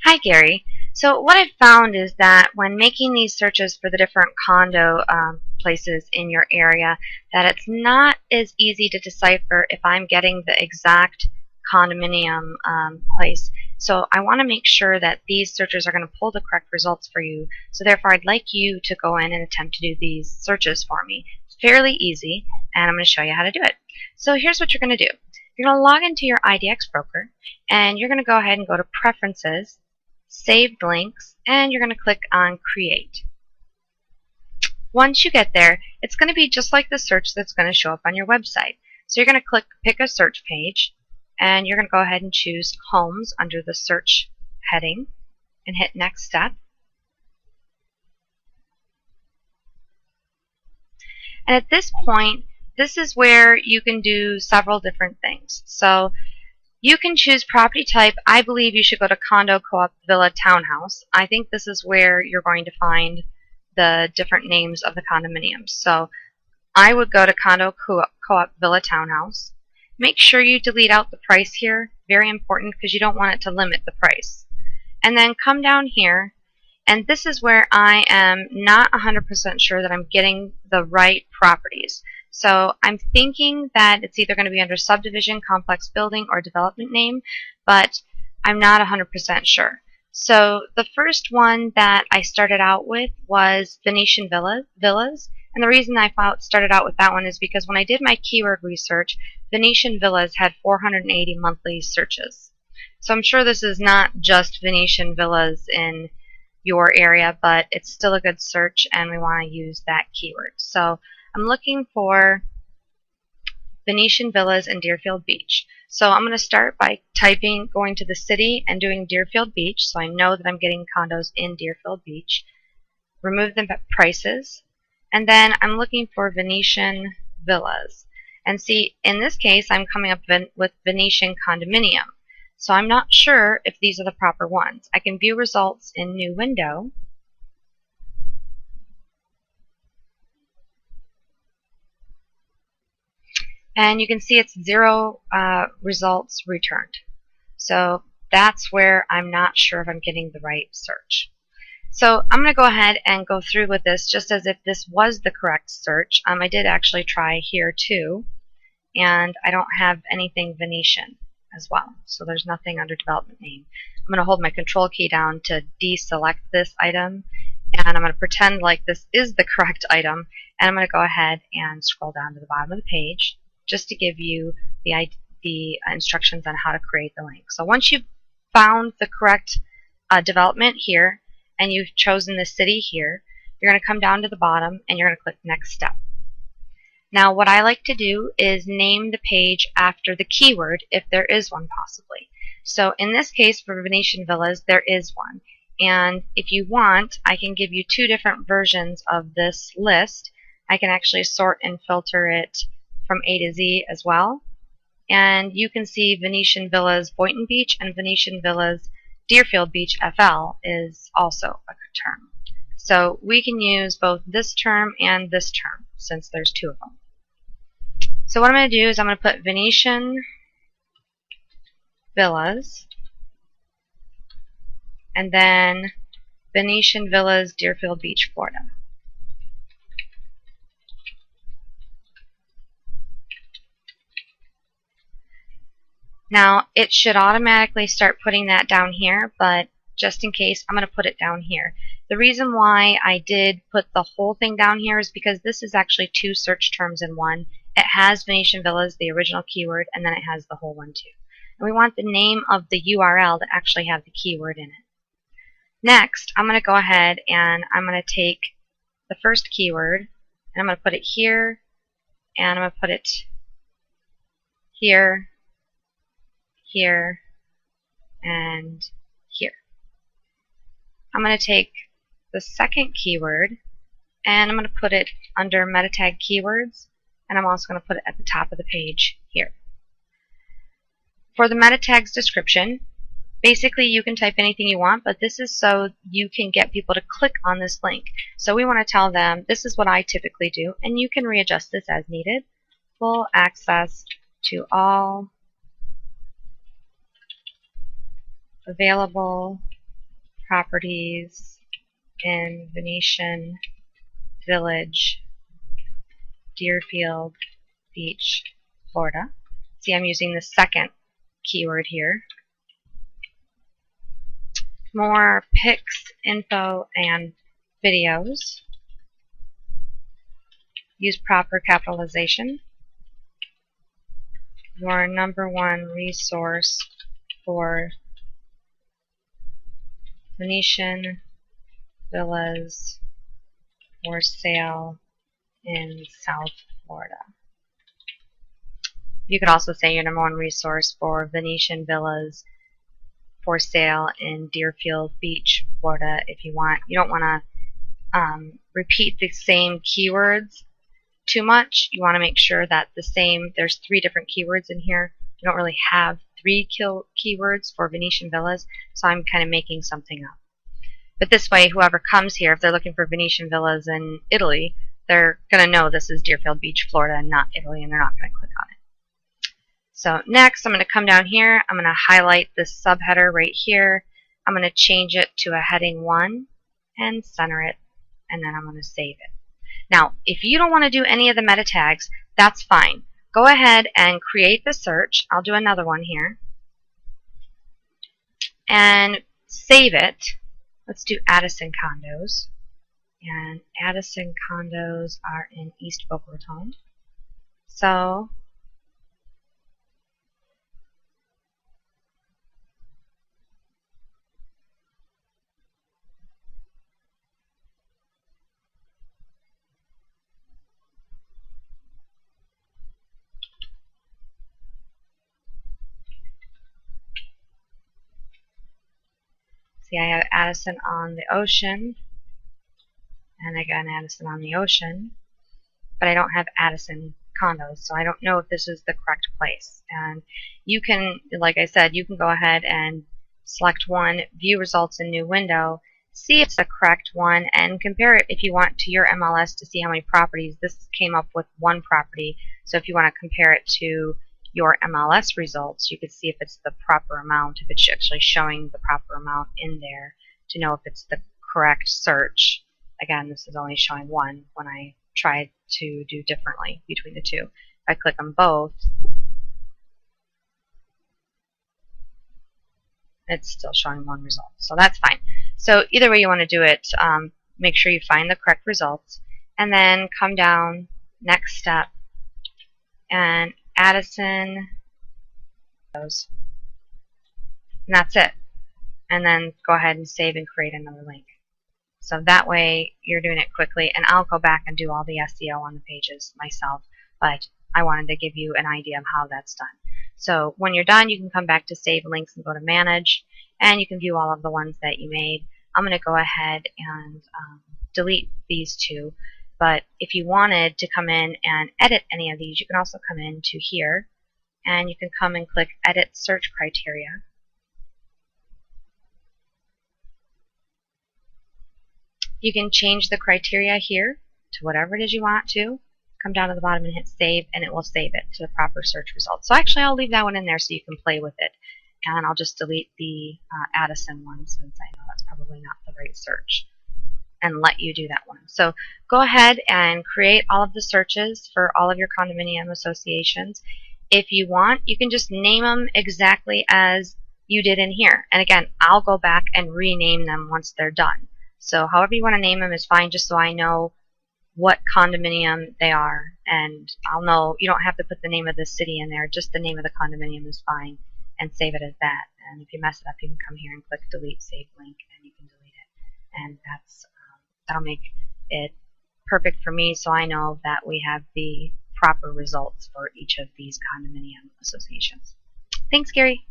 Hi, Gary. So what I've found is that when making these searches for the different condo places in your area, that it's not as easy to decipher if I'm getting the exact condominium place. So I want to make sure that these searches are going to pull the correct results for you. So therefore, I'd like you to go in and attempt to do these searches for me. It's fairly easy, and I'm going to show you how to do it. So here's what you're going to do. You're going to log into your IDX broker, and you're going to go ahead and go to Preferences, Saved Links, and you're going to click on Create. Once you get there, it's going to be just like the search that's going to show up on your website. So you're going to pick a search page, and you're going to go ahead and choose Homes under the search heading and hit Next Step. And at this point, this is where you can do several different things. So you can choose property type. I believe you should go to condo, co-op, villa, townhouse. I think this is where you're going to find the different names of the condominiums. So I would go to condo, co-op, villa, townhouse. Make sure you delete out the price here. Very important because you don't want it to limit the price. And then come down here, and this is where I am not 100% sure that I'm getting the right properties. So I'm thinking that it's either going to be under subdivision, complex building, or development name, but I'm not 100% sure. So the first one that I started out with was Venetian Villas. And the reason I started out with that one is because when I did my keyword research, Venetian Villas had 480 monthly searches. So I'm sure this is not just Venetian Villas in your area, but it's still a good search, and we want to use that keyword. So I'm looking for Venetian Villas in Deerfield Beach. So I'm going to start by going to the city and doing Deerfield Beach, so I know that I'm getting condos in Deerfield Beach. Remove the prices, and then I'm looking for Venetian Villas. And see, in this case, I'm coming up with Venetian Condominium. So I'm not sure if these are the proper ones. I can view results in New Window. And you can see it's 0 results returned. So that's where I'm not sure if I'm getting the right search. So I'm going to go ahead and go through with this just as if this was the correct search. I did actually try here too, and I don't have anything Venetian as well. So there's nothing under development name. I'm going to hold my control key down to deselect this item, and I'm going to pretend like this is the correct item, and I'm going to go ahead and scroll down to the bottom of the page just to give you the instructions on how to create the link. So once you've found the correct development here, and you've chosen the city here, you're going to come down to the bottom and you're going to click Next Step. Now what I like to do is name the page after the keyword if there is one possibly. So in this case for Venetian Villas there is one, and if you want I can give you 2 different versions of this list. I can actually sort and filter it from A to Z as well, and you can see Venetian Villas Boynton Beach and Venetian Villas Deerfield Beach FL is also a term. So we can use both this term and this term since there's 2 of them. So what I'm going to do is I'm going to put Venetian Villas and then Venetian Villas Deerfield Beach, Florida. Now it should automatically start putting that down here, but just in case I'm going to put it down here. The reason why I did put the whole thing down here is because this is actually 2 search terms in one. It has Venetian Villas, the original keyword, and then it has the whole one too. And we want the name of the URL to actually have the keyword in it. Next, I'm going to go ahead and I'm going to take the first keyword and I'm going to put it here, and I'm going to put it here, here, and here. I'm going to take the second keyword and I'm going to put it under meta tag keywords, and I'm also going to put it at the top of the page here. For the meta tags description, basically you can type anything you want, but this is so you can get people to click on this link. So we want to tell them this is what I typically do, and you can readjust this as needed. Full access to all available properties in Venetian Village, Deerfield Beach, Florida. See, I'm using the second keyword here. More pics, info, and videos. Use proper capitalization. Your #1 resource for Venetian villas for sale in South Florida. You could also say your #1 resource for Venetian villas for sale in Deerfield Beach, Florida, if you want. You don't want to repeat the same keywords too much. You want to make sure that there's 3 different keywords in here. You don't really have 3 keywords for Venetian villas, so I'm kind of making something up. But this way, whoever comes here, if they're looking for Venetian villas in Italy, they're going to know this is Deerfield Beach, Florida, and not Italy, and they're not going to click on it. So next, I'm going to come down here. I'm going to highlight this subheader right here. I'm going to change it to a heading 1 and center it, and then I'm going to save it. Now, if you don't want to do any of the meta tags, that's fine. Go ahead and create the search. I'll do another one here. And save it. Let's do Addison condos. And Addison condos are in East Boca Raton. So see, I have Addison on the ocean, and again Addison on the ocean, but I don't have Addison condos, so I don't know if this is the correct place. And you can, like I said, you can go ahead and select one, view results in new window, see if it's the correct one, and compare it if you want to your MLS to see how many properties. This came up with 1 property, so if you want to compare it to your MLS results, you could see if it's the proper amount, if it's actually showing the proper amount in there to know if it's the correct search. Again, this is only showing 1 when I tried to do differently between the 2. If I click on both, it's still showing 1 result, so that's fine. So either way you want to do it, make sure you find the correct results, and then come down, next step, and Addison, and that's it. And then go ahead and save and create another link. So that way you're doing it quickly, and I'll go back and do all the SEO on the pages myself, but I wanted to give you an idea of how that's done. So when you're done, you can come back to Save Links and go to Manage, and you can view all of the ones that you made. I'm going to go ahead and delete these 2. But if you wanted to come in and edit any of these, you can also come into here, and you can come and click Edit Search Criteria. You can change the criteria here to whatever it is you want to. Come down to the bottom and hit Save, and it will save it to the proper search results. So actually, I'll leave that one in there so you can play with it. And I'll just delete the Addison one since I know that's probably not the right search, and let you do that one. So go ahead and create all of the searches for all of your condominium associations. If you want, you can just name them exactly as you did in here. And again, I'll go back and rename them once they're done. So however you want to name them is fine, just so I know what condominium they are. And I'll know you don't have to put the name of the city in there, just the name of the condominium is fine, and save it as that. And if you mess it up, you can come here and click Delete Save Link, and you can delete it. And that'll make it perfect for me, so I know that we have the proper results for each of these condominium associations. Thanks, Gary.